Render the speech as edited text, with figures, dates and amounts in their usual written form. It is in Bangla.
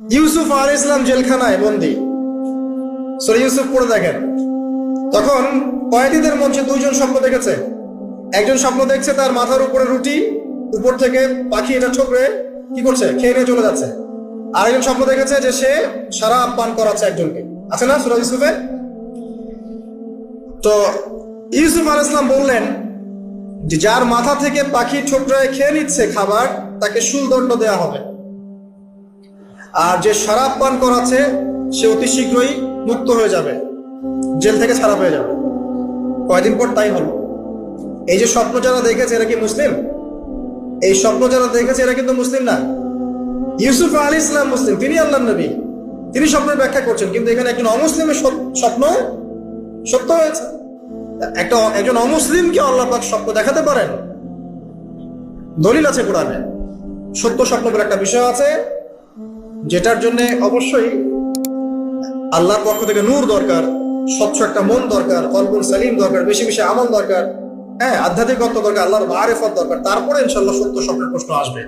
ইউসুফ আলাইহিস সালাম জেলখানায় বন্দী। সূরা ইউসুফ পড়ে দেখেন। তখন কয়েদিদের মধ্যে দুইজন স্বপ্ন দেখেছে। একজন স্বপ্ন দেখছে তার মাথার উপরে রুটি, উপর থেকে পাখি এটা ঠোকরে কি করছে, খেয়ে নিয়ে চলে যাচ্ছে। আরেকজন স্বপ্ন দেখেছে যে সে শরাব পান করাচ্ছে একজনকে, আছে না সূরা ইউসুফে? তো ইউসুফ আলাইহিস সালাম বললেন যে যার মাথা থেকে পাখি ঠোকরায় খেয়ে নিচ্ছে খাবার, তাকে শুলদণ্ড দেওয়া হবে। আর যে শরাব পান করাচ্ছে সে অতি শীঘ্রই মুক্ত হয়ে যাবে, জেল থেকে ছাড়া হয়ে যাবে। কয়দিন পর তাই হলো। এই যে স্বপ্ন যারা দেখেছে এরা কি মুসলিম? এই স্বপ্ন যারা দেখেছে এরা কিন্তু মুসলিম না। ইউসুফ আলাইহিস সালাম মুসলিম, তিনি আল্লাহর নবী, তিনি স্বপ্নের ব্যাখ্যা করছেন, কিন্তু এখানে একজন অমুসলিমের স্বপ্ন সত্য হয়েছে। একজন অমুসলিমকে আল্লাহ পাক স্বপ্ন দেখাতে পারেন, দলিল আছে কোরআনে। সত্য স্বপ্ন বলে একটা বিষয় আছে, যেটার জন্য অবশ্যই আল্লাহর পক্ষ থেকে নূর দরকার, স্বচ্ছ একটা মন দরকার, কলবুল সালিম দরকার, বেশি বেশি আমল দরকার, হ্যাঁ, আধ্যাত্মিকত্ব দরকার, আল্লাহর মারিফত দরকার। তারপরে ইনশাআল্লাহ সত্য স্বপ্নের প্রশ্ন আসবে।